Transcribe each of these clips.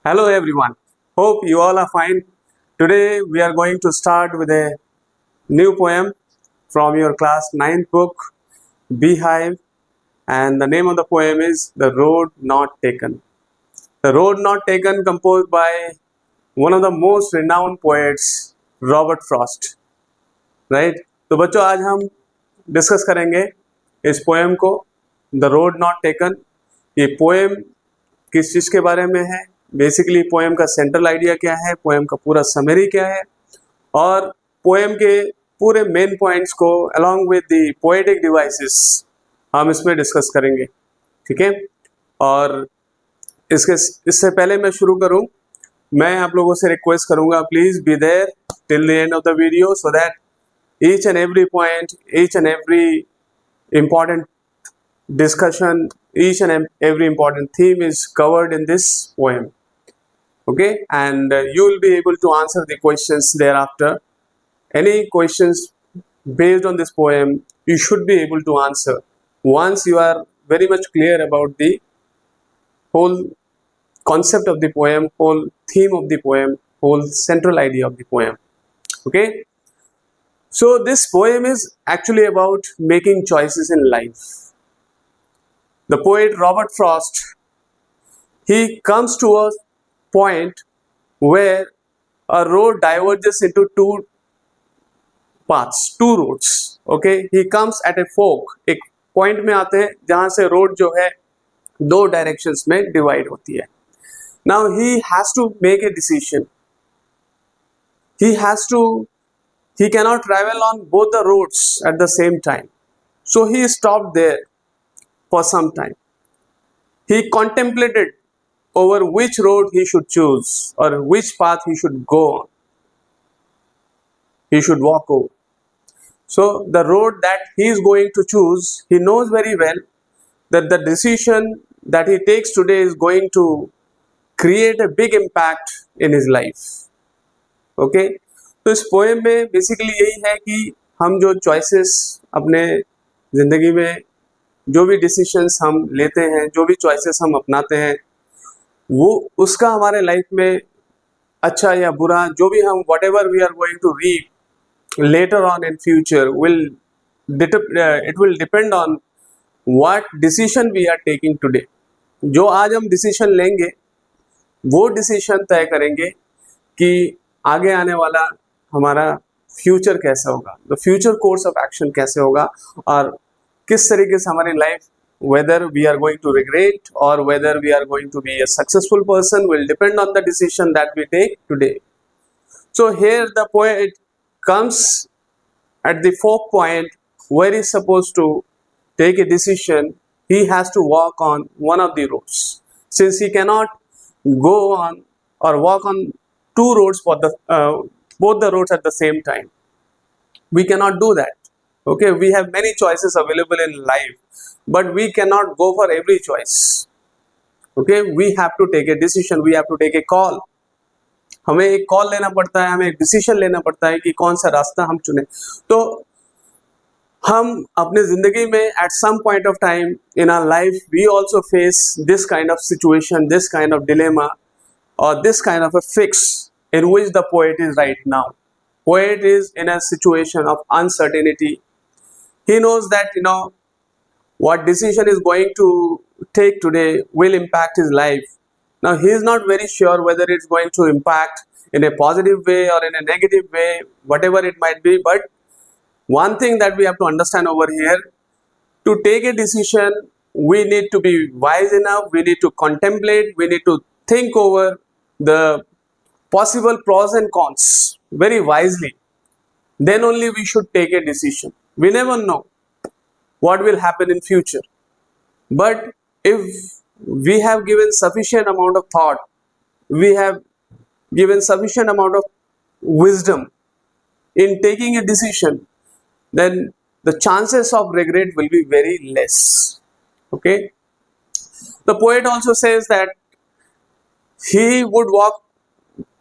Hello everyone. Hope you all are fine. Today we are going to start with a new poem from your class 9th book, Beehive, and the name of the poem is The Road Not Taken. The Road Not Taken, composed by one of the most renowned poets, Robert Frost. Right? तो बच्चों आज हम discuss करेंगे इस poem को, the road not taken. ये poem किस चीज़ के बारे में है, बेसिकली पोएम का सेंट्रल आइडिया क्या है, पोएम का पूरा समरी क्या है, और पोएम के पूरे मेन पॉइंट्स को along with the poetic devices हम इसमें डिस्कस करेंगे. ठीक है. और इससे पहले मैं शुरू करूं, मैं आप लोगों से रिक्वेस्ट करूंगा, please be there till the end of the video so that each and every point, each and every important discussion, each and every important theme is covered in this poem. Okay, and you will be able to answer the questions thereafter. Any questions based on this poem, you should be able to answer once you are very much clear about the whole concept of the poem, whole theme of the poem, whole central idea of the poem. Okay. So this poem is actually about making choices in life. The poet Robert Frost, he comes to a point where a road diverges into two paths, two roads. Okay, he comes at a fork. एक point में आते हैं जहाँ से road जो है दो directions में divide होती है. Now he has to make a decision. He cannot travel on both the roads at the same time. So he stopped there for some time. He contemplated over which road he should choose or which path he should go on. He should walk over. So the road that he is going to choose, he knows very well that the decision that he takes today is going to create a big impact in his life. Okay? तो इस poem में basically यही है कि हम जो choices अपने ज़िंदगी में, जो भी डिसीशंस हम लेते हैं, जो भी चॉइसेस हम अपनाते हैं, वो उसका हमारे लाइफ में अच्छा या बुरा, जो भी हम whatever we are going to read later on in future it will depend on what decision we are taking today. जो आज हम डिसीशन लेंगे वो डिसीशन तय करेंगे कि आगे आने वाला हमारा फ्यूचर कैसा होगा, the future course of action कैसे होगा, और किस तरीके से हमारी life, whether we are going to regret और whether we are going to be a successful person will depend on the decision that we take today. So here the poet comes at the fork point where he is supposed to take a decision. He has to walk on one of the roads. Since he cannot go on or walk on two roads for both the roads at the same time, we cannot do that. Okay, we have many choices available in life, but we cannot go for every choice. Okay, we have to take a decision, we have to take a call. हमें एक call लेना पड़ता है, हमें एक decision लेना पड़ता है कि कौन सा रास्ता हम चुने. तो हम अपने जिंदगी में at some point of time in our life we also face this kind of situation, this kind of dilemma or this kind of a fix in which the poet is right now. Poet is in a situation of uncertainty. He knows that what decision is going to take today will impact his life. Now he is not very sure whether it's going to impact in a positive way or in a negative way, whatever it might be. But one thing that we have to understand over here, to take a decision, we need to be wise enough, we need to contemplate, we need to think over the possible pros and cons very wisely. Then only we should take a decision. We never know what will happen in future. But if we have given sufficient amount of thought, we have given sufficient amount of wisdom in taking a decision, then the chances of regret will be very less. Okay. The poet also says that he would walk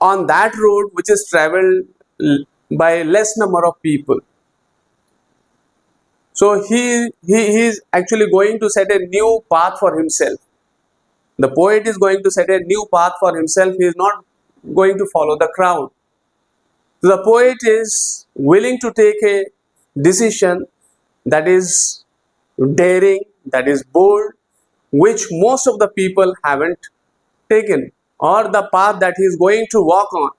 on that road which is traveled by less number of people. So he is actually going to set a new path for himself. The poet is going to set a new path for himself. He is not going to follow the crowd. The poet is willing to take a decision that is daring, that is bold, which most of the people haven't taken, or the path that he is going to walk on,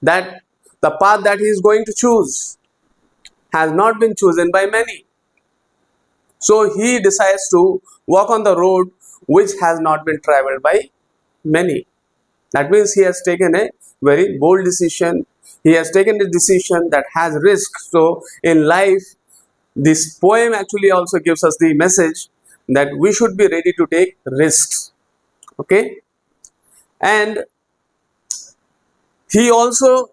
that the path that he is going to choose has not been chosen by many. So he decides to walk on the road which has not been traveled by many. That means he has taken a very bold decision. He has taken a decision that has risk. So in life, this poem actually also gives us the message that we should be ready to take risks. Okay, and he also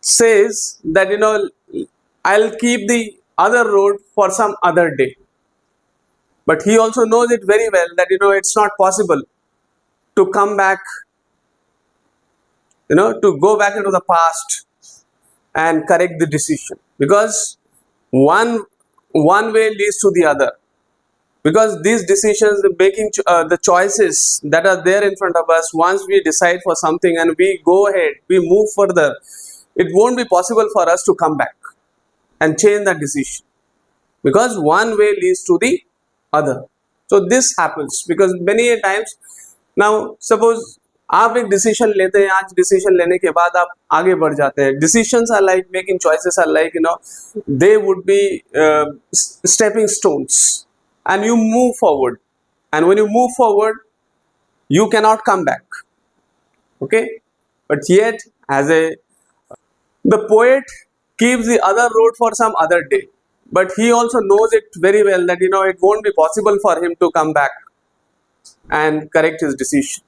says that I'll keep the other road for some other day. But he also knows it very well that it's not possible to come back, to go back into the past and correct the decision, because one way leads to the other. Because these decisions, making the choices that are there in front of us, once we decide for something and we go ahead, we move further, it won't be possible for us to come back and change that decision, because one way leads to the other. So this happens because many a times, now suppose आप एक decision लेते हैं, आज decision लेने के बाद आप आगे बढ़ जाते हैं. Decisions are like, making choices are like, they would be stepping stones, and you move forward, and when you move forward you cannot come back. Okay, but yet the poet keeps the other road for some other day, but he also knows it very well that it won't be possible for him to come back and correct his decision.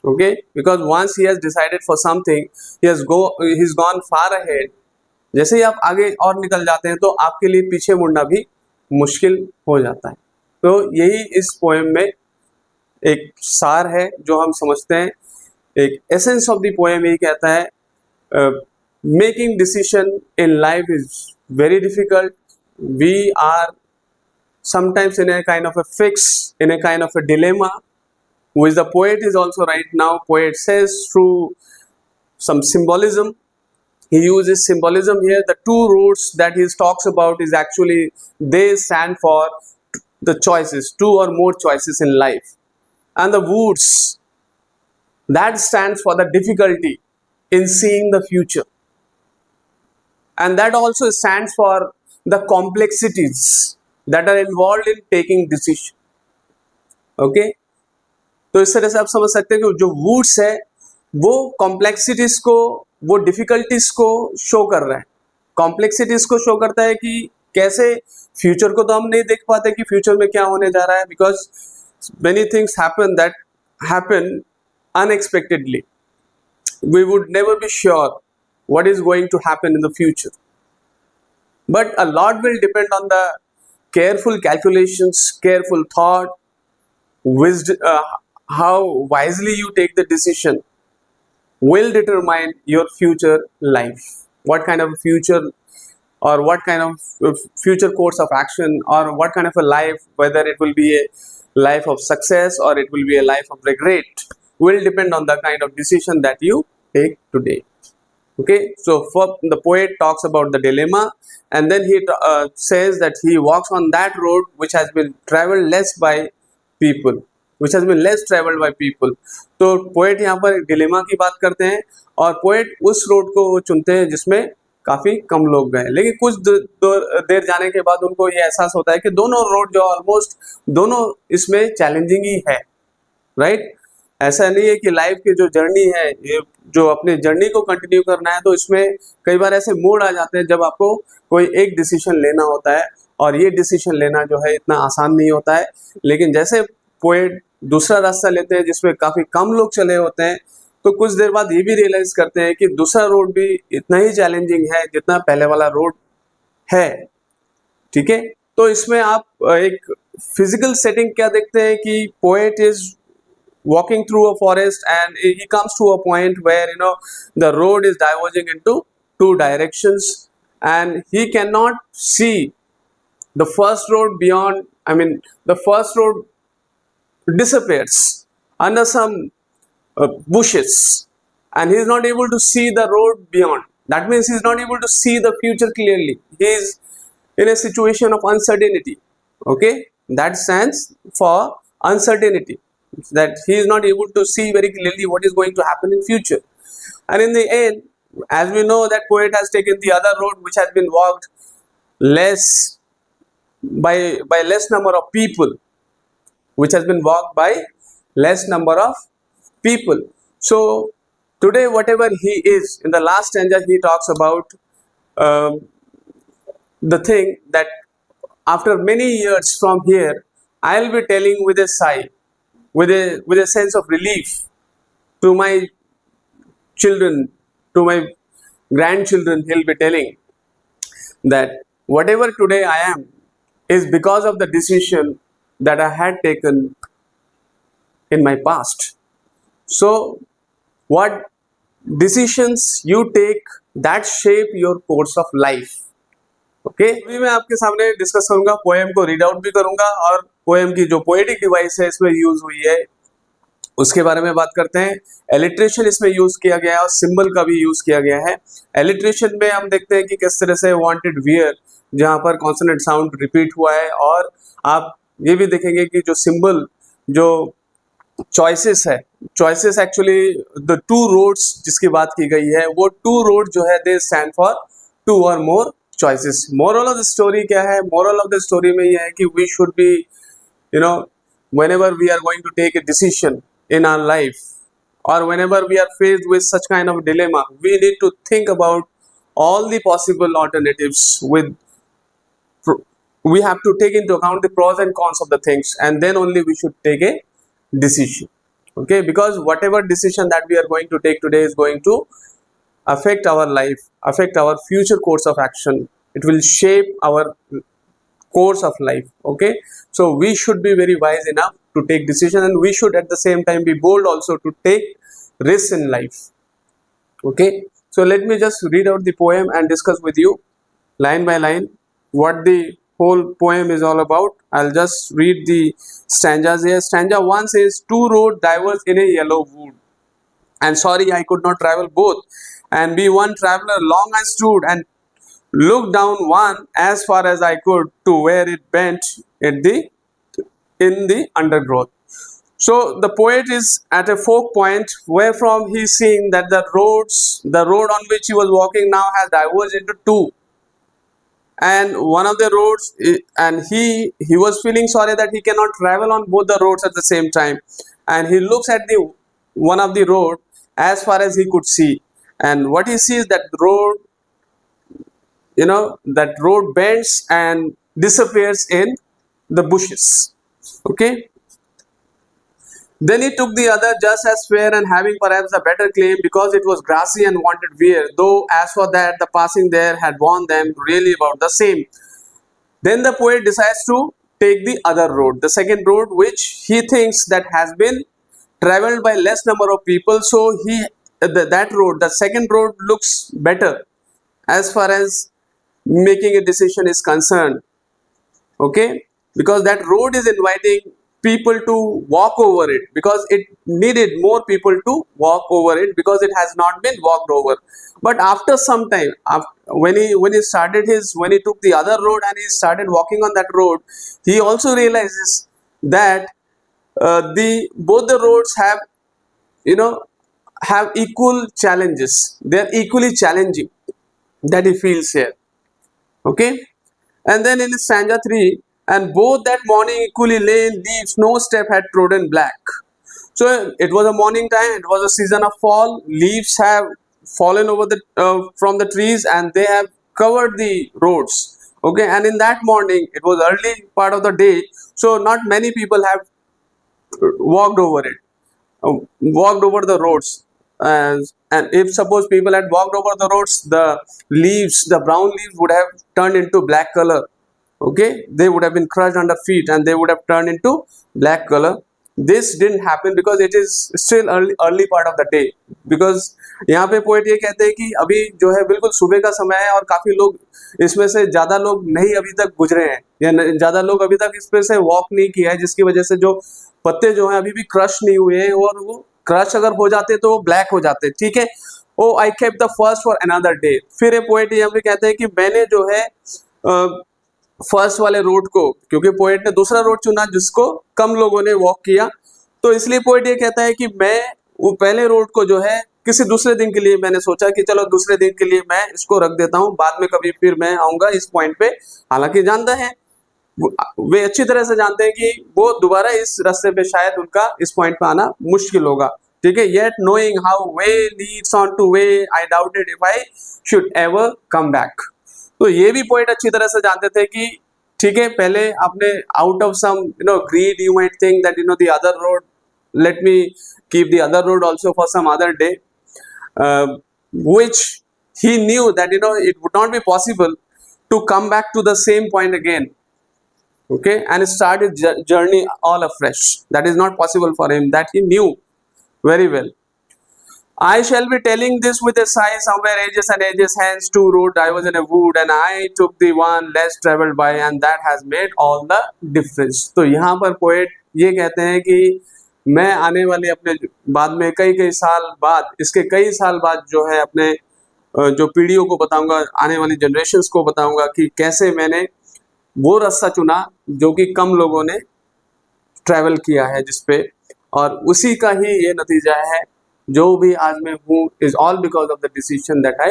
Okay, because once he has decided for something, he's gone far ahead. जैसे ही आप आगे और निकल जाते हैं तो आपके लिए पीछे मुड़ना भी मुश्किल हो जाता है. तो यही इस पोएम में एक सार है जो हम समझते हैं. एक एसेंस ऑफ द पोएम यही कहता है, making decision in life is very difficult. We are sometimes in a kind of a fix, in a kind of a dilemma, which the poet is also right now. Poet says through some symbolism. He uses symbolism here. The two roads that he talks about is actually, they stand for the choices, two or more choices in life. And the woods, that stands for the difficulty in seeing the future. And that also stands for the complexities that are involved in taking decision. Okay, तो इस तरह से आप समझ सकते हैं कि जो वुड्स है वो कॉम्प्लेक्सिटीज को, वो डिफिकल्टीज को शो कर रहा है. कॉम्प्लेक्सिटीज को शो करता है कि कैसे फ्यूचर को तो हम नहीं देख पाते कि फ्यूचर में क्या होने जा रहा है, because many things happen that happen unexpectedly. We would never be sure what is going to happen in the future, but a lot will depend on the careful calculations, careful thought, wisdom, how wisely you take the decision will determine your future life. What kind of future, or what kind of future course of action, or what kind of a life, whether it will be a life of success or it will be a life of regret, will depend on the kind of decision that you take today. Okay, so for the poet talks about the dilemma, and then he says that he walks on that road which has been traveled less by people, which has been less traveled by people. तो poet यहाँ पर dilemma की बात करते हैं, और poet उस road को चुनते हैं जिसमें काफ़ी कम लोग गए, लेकिन कुछ देर जाने के बाद उनको ये एहसास होता है कि दोनों road जो ऑलमोस्ट दोनों इसमें चैलेंजिंग ही है. राइट, ऐसा नहीं है कि लाइफ की जो जर्नी है, ये जो अपने जर्नी को कंटिन्यू करना है, तो इसमें कई बार ऐसे मोड़ आ जाते हैं जब आपको कोई एक डिसीजन लेना होता है, और ये डिसीजन लेना जो है इतना आसान नहीं होता है. लेकिन जैसे पोएट दूसरा रास्ता लेते हैं जिसमें काफ़ी कम लोग चले होते हैं, तो कुछ देर बाद ये भी रियलाइज करते हैं कि दूसरा रोड भी इतना ही चैलेंजिंग है जितना पहले वाला रोड है. ठीक है, तो इसमें आप एक फिजिकल सेटिंग क्या देखते हैं कि poet is walking through a forest, and he comes to a point where the road is diverging into two directions, and he cannot see the first road beyond, the first road disappears under some bushes, and he is not able to see the road beyond. That means he is not able to see the future clearly. He is in a situation of uncertainty. Okay, that stands for uncertainty, that he is not able to see very clearly what is going to happen in future. And in the end, as we know, that poet has taken the other road which has been walked less by less number of people, which has been walked by less number of people. So today, whatever he is, in the last stanza he talks about um, the thing that after many years from here, I'll be telling with a sigh, with a sense of relief to my children, to my grandchildren. He'll be telling that whatever today I am is because of the decision that I had taken in my past. So, what decisions you take that shape your course of life. Okay अभी मैं आपके सामने discuss करूंगा, poem को read out भी करूंगा और poem की जो पोएटिक डिवाइस है इसमें यूज हुई है उसके बारे में बात करते हैं। एलिट्रेशन इसमें यूज किया गया है और सिंबल का भी यूज किया गया है। एलिट्रेशन में हम देखते हैं कि किस तरह से वांटेड वियर, जहां पर कॉन्सोनेंट साउंड रिपीट हुआ है, और आप ये भी देखेंगे कि जो सिंबल, जो चॉइसेस है, choices actually the two roads जिसकी बात की गई है, वो टू रोड जो है दे स्टैंड फॉर टू और मोर choices. Moral of the story क्या है? मोरल ऑफ द स्टोरी में यह है कि we should be, you know, whenever we are going to take a decision in our life, or whenever we are faced with such kind of dilemma, we need to think about all the possible alternatives. We have to take into account the pros and cons of the things, and then only we should take a decision. Okay, because whatever decision that we are going to take today is going to affect our life, affect our future course of action. It will shape our course of life. Okay, so we should be very wise enough to take decision, and we should at the same time be bold also to take risks in life. Okay, so let me just read out the poem and discuss with you line by line what the whole poem is all about. I'll just read the stanzas here. Stanza 1 says, two roads diverge in a yellow wood, and sorry I could not travel both, and be one traveler long I stood, and looked down one as far as I could to where it bent in the undergrowth. So the poet is at a fork point wherefrom he is seeing that the road on which he was walking now has diverged into two, and one of the roads, and he was feeling sorry that he cannot travel on both the roads at the same time, and he looks at the one of the road as far as he could see, and what he sees, that road, that road bends and disappears in the bushes. Okay, then he took the other just as fair, and having perhaps a better claim, because it was grassy and wanted wear, though as for that the passing there had warned them really about the same. Then the poet decides to take the other road, the second road, which he thinks that has been traveled by less number of people. So that road, the second road, looks better as far as making a decision is concerned. Okay, because that road is inviting people to walk over it, because it needed more people to walk over it, because it has not been walked over. But after some time, when he took the other road and he started walking on that road, he also realizes that both the roads have equal challenges. They are equally challenging, that he feels here. Okay, and then in stanza 3, and both that morning equally lay in leaves, no step had trodden black. So it was a morning time, it was a season of fall, leaves have fallen over from the trees, and they have covered the roads. Okay, and in that morning, it was early part of the day, so not many people have walked over it, walked over the roads. And if suppose people had walked over the roads, the leaves, the brown leaves, would have turned into black color. Okay, they would have been crushed under feet and they would have turned into black color. this didn't happen because it is still early part of the day. Because यहाँ पे poet ये कहते हैं कि अभी जो है बिल्कुल सुबह का समय है और काफी लोग इसमें से ज्यादा लोग नहीं अभी तक गुजरे हैं या ज्यादा लोग अभी तक इस पे से वॉक नहीं किया है, जिसकी वजह से जो पत्ते जो हैं अभी भी क्रश नहीं हुए हैं, और वो क्रश अगर हो जाते तो वो ब्लैक हो जाते, ठीक है। Oh I kept the first for another day. फिर ये पोएट यहाँ पे कहते हैं कि मैंने जो है फर्स्ट वाले रोड को, क्योंकि पोएट ने दूसरा रोड चुना जिसको कम लोगों ने वॉक किया, तो इसलिए पोएट ये कहता है कि मैं वो पहले रोड को जो है किसी दूसरे दिन के लिए मैंने सोचा कि चलो दूसरे दिन के लिए मैं इसको रख देता हूँ, बाद में कभी फिर मैं आऊंगा इस पॉइंट पे। हालांकि जानता है वे अच्छी तरह से जानते हैं कि वो दोबारा इस रास्ते पे शायद उनका इस पॉइंट पे आना मुश्किल होगा, ठीक है। Yet knowing how way Leeds on two way I doubted if I should ever come back. तो ये भी पॉइंट अच्छी तरह से जानते थे कि ठीक है, पहले आपने out of some greed you might think that the other road, let me keep the other road also for some other day, which he knew that it would not be possible to come back to the same point again, okay, and start his journey all afresh. That is not possible for him, that he knew very well. I shall be telling this with a sigh, somewhere ages and ages hence two road I was in a wood and I took the one less traveled by and that has made all the difference। तो यहाँ पर poet ये कहते हैं कि मैं आने वाले अपने बाद में कई साल बाद, इसके कई साल बाद जो है अपने जो पीढ़ियों को बताऊंगा, आने वाली जनरेशन्स को बताऊंगा कि कैसे मैंने वो रास्ता चुना जो कि कम लोगों ने ट्रैवल किया है जिसपे, और उसी का ही ये नतीजा है जो भी आज मैं हूँ is all because of the decision that I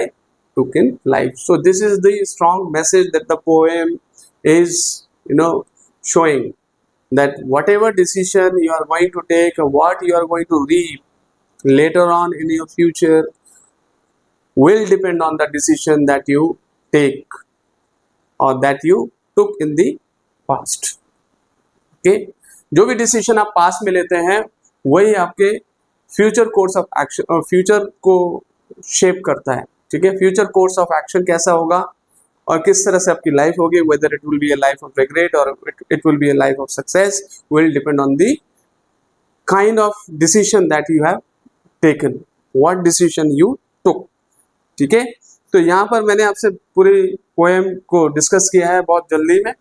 took in life। So this is the strong message that the poem is showing, that whatever decision you are going to take, what you are going to reap later on in your future will depend on the decision that you take or that you took in the past, okay। जो भी decision आप past में लेते हैं वही आपके future course of action और future को शेप करता है, ठीक है। फ्यूचर कोर्स ऑफ एक्शन कैसा होगा और किस तरह से आपकी लाइफ होगी, whether it will be a life of regret और it will be a life of success, will depend on the kind of decision that you have taken, what decision you took, ठीक है। तो यहाँ पर मैंने आपसे पूरी पोएम को डिस्कस किया है बहुत जल्दी में,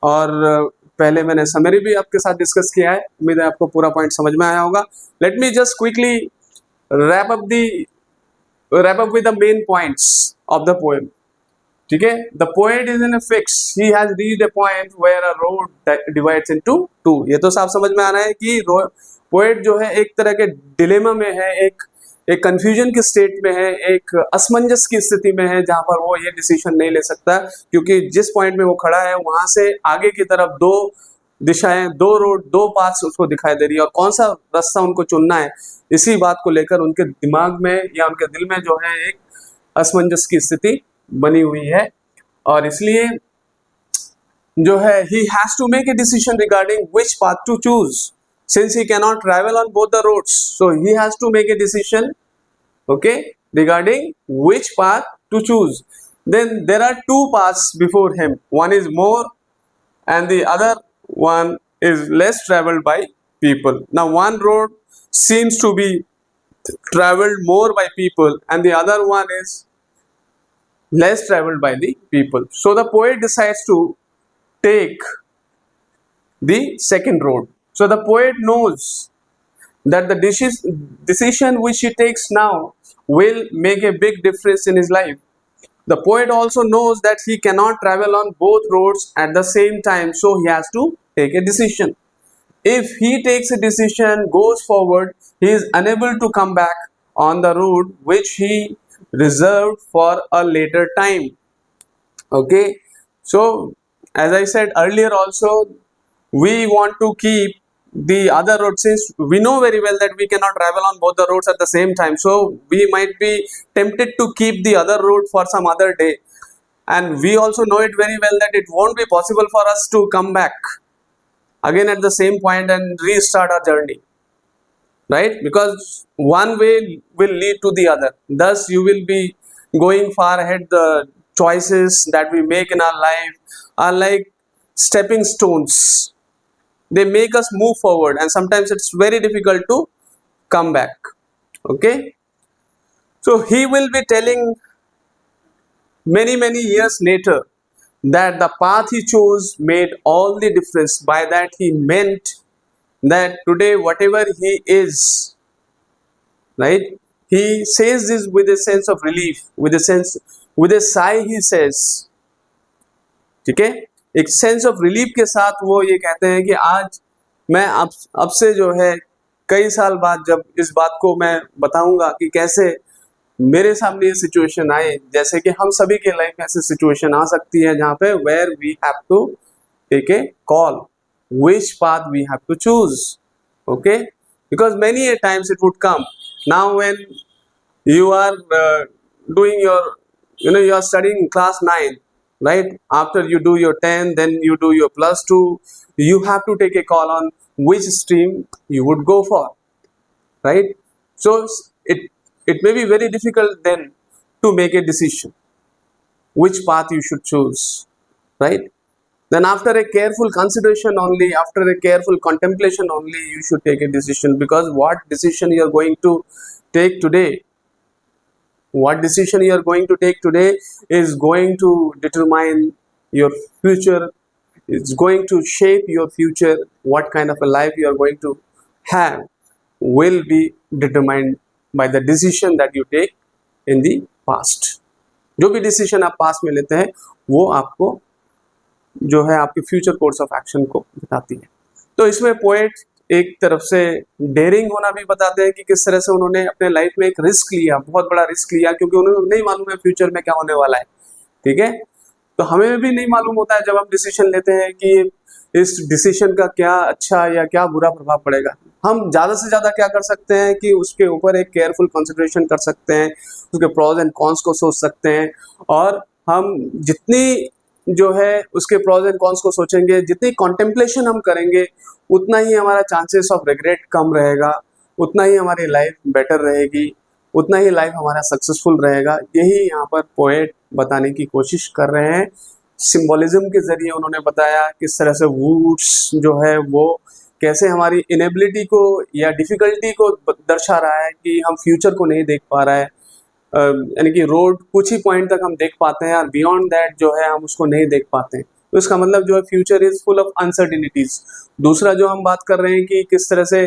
और पहले मैंने समरी भी आपके साथ डिस्कस किया है। उम्मीद है आपको पूरा पॉइंट समझ में आया होगा। Let me just quickly wrap up with the main points of the poem, ठीक है। The poet is in a fix, he has reached a point where a road divides into two. ये तो साफ समझ में आ रहा है कि पोएट जो है एक तरह के डिलेमा में है, एक कंफ्यूजन की स्टेट में है, एक असमंजस की स्थिति में है, जहां पर वो ये डिसीजन नहीं ले सकता, क्योंकि जिस पॉइंट में वो खड़ा है वहां से आगे की तरफ दो दिशाएं, दो रोड, दो पाथ्स उसको दिखाई दे रही है, और कौन सा रास्ता उनको चुनना है इसी बात को लेकर उनके दिमाग में या उनके दिल में जो है एक असमंजस की स्थिति बनी हुई है। और इसलिए जो है he has to make a decision regarding which path to choose, since he cannot travel on both the roads, so he has to make a decision, okay, regarding which path to choose. Then there are two paths before him, one is more and the other one is less traveled by people. Now one road seems to be traveled more by people and the other one is less traveled by the people, so the poet decides to take the second road. So the poet knows that the decision which he takes now will make a big difference in his life. The poet also knows that he cannot travel on both roads at the same time, so he has to take a decision. If he takes a decision, goes forward, he is unable to come back on the road which he reserved for a later time, okay। So as I said earlier also, we want to keep the other road, since we know very well that we cannot travel on both the roads at the same time, so we might be tempted to keep the other road for some other day, and we also know it very well that it won't be possible for us to come back again at the same point and restart our journey, right, because one way will lead to the other, thus you will be going far ahead. The choices that we make in our life are like stepping stones, they make us move forward, and sometimes it's very difficult to come back. Okay, so he will be telling many years later that the path he chose made all the difference. By that he meant that today whatever he is, right, he says this with a sense of relief, with a sigh he says, ठीक है, एक sense of relief के साथ वो ये कहते हैं कि आज मैं अब से जो है कई साल बाद जब इस बात को मैं बताऊंगा कि कैसे मेरे सामने ये सिचुएशन आए, जैसे कि हम सभी के लाइफ में ऐसी सिचुएशन आ सकती है जहां पे where we have to take a call, which path we have to choose. Okay, because many a times it would come. Now when you are doing your, you are studying class 9, right, after you do your 10, then you do your plus 2, you have to take a call on which stream you would go for, right? So it may be very difficult then to make a decision which path you should choose, right? Then after a careful consideration only, after a careful contemplation only, you should take a decision, because what decision you are going to take today, is going to determine your future. It's going to shape your future. What kind of a life you are going to have will be determined by the decision that you take in the past. जो भी decision आप past में लेते हैं वो आपको जो है आपके फ्यूचर कोर्स ऑफ एक्शन को बताती है। तो इसमें पोएट एक तरफ से डेयरिंग होना भी बताते हैं कि किस तरह से उन्होंने अपने लाइफ में एक रिस्क लिया, बहुत बड़ा रिस्क लिया, क्योंकि उन्हें नहीं मालूम है फ्यूचर में क्या होने वाला है। ठीक है, तो हमें भी नहीं मालूम होता है जब हम डिसीजन लेते हैं कि इस डिसीजन का क्या अच्छा या क्या बुरा प्रभाव पड़ेगा। हम ज़्यादा से ज़्यादा क्या कर सकते हैं कि उसके ऊपर एक केयरफुल कंसिडरेशन कर सकते हैं, उसके प्रॉज एंड कॉन्स को सोच सकते हैं, और हम जितनी जो है उसके प्रॉज एंड कॉन्स को सोचेंगे, जितनी कॉन्टेम्पलेशन हम करेंगे, उतना ही हमारा चांसेस ऑफ रिग्रेट कम रहेगा, उतना ही हमारी लाइफ बेटर रहेगी, उतना ही लाइफ हमारा सक्सेसफुल रहेगा। यही यहाँ पर पोएट बताने की कोशिश कर रहे हैं। सिंबोलिज्म के जरिए उन्होंने बताया किस तरह से वुड्स जो है वो कैसे हमारी इनेबिलिटी को या डिफिकल्टी को दर्शा रहा है कि हम फ्यूचर को नहीं देख पा रहा है, यानी कि रोड कुछ ही पॉइंट तक हम देख पाते हैं और बियॉन्ड दैट जो है हम उसको नहीं देख पाते हैं। तो इसका मतलब जो है future is full of uncertainties. दूसरा जो हम बात कर रहे हैं कि किस तरह से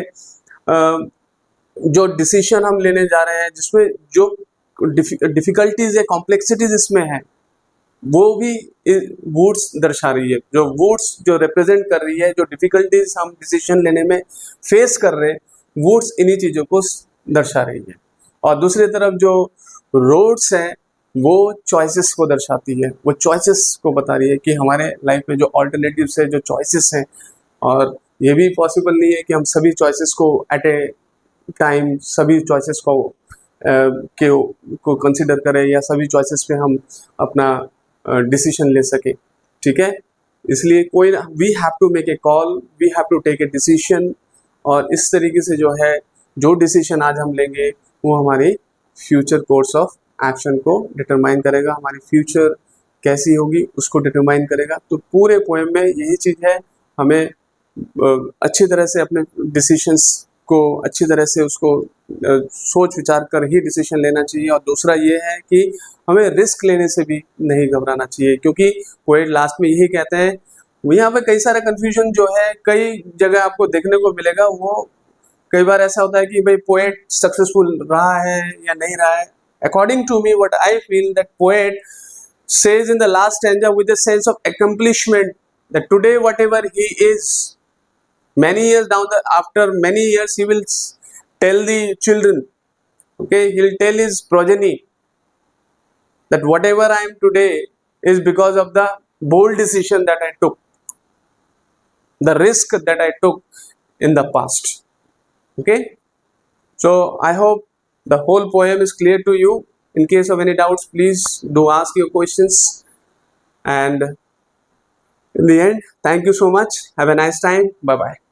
जो डिसीजन हम लेने जा रहे हैं जिसमें जो डिफिकल्टीज या कॉम्प्लेक्सिटीज इसमें है वो भी वुड्स दर्शा रही है। जो वुड्स जो रिप्रेजेंट कर रही है, जो डिफिकल्टीज हम डिसीजन लेने में फेस कर रहे हैं, वुड्स इन्हीं चीज़ों को दर्शा रही है। और दूसरी तरफ जो रोड्स हैं वो चॉइसेस को दर्शाती है, वो चॉइसेस को बता रही है कि हमारे लाइफ में जो ऑल्टरनेटिव्स है, जो चॉइसेस हैं, और ये भी पॉसिबल नहीं है कि हम सभी चॉइसेस को एट ए टाइम सभी चॉइसेस को कंसिडर करें या सभी चॉइसेस पे हम अपना डिसीजन ले सके। ठीक है, इसलिए कोई we have to make a call, we have to take a decision, और इस तरीके से जो है जो डिसीजन आज हम लेंगे वो हमारी फ्यूचर कोर्स ऑफ एक्शन को डिटरमाइन करेगा, हमारी फ्यूचर कैसी होगी उसको डिटरमाइन करेगा। तो पूरे पोएम में यही चीज़ है, हमें अच्छी तरह से अपने डिसीजंस को अच्छी तरह से उसको सोच विचार कर ही डिसीजन लेना चाहिए। और दूसरा ये है कि हमें रिस्क लेने से भी नहीं घबराना चाहिए, क्योंकि पोएट लास्ट में यही कहते हैं। यहाँ पे कई सारे कन्फ्यूजन जो है कई जगह आपको देखने को मिलेगा। वो कई बार ऐसा होता है कि भाई पोएट सक्सेसफुल रहा है या नहीं रहा है। According to me what I feel that poet says in the last stanza with a sense of accomplishment that today whatever he is, many years after many years he will tell the children, okay, he will tell his progeny that whatever I am today is because of the bold decision that I took, the risk that I took in the past. Okay, so I hope the whole poem is clear to you. In case of any doubts, please do ask your questions. And in the end, thank you so much. Have a nice time. Bye bye.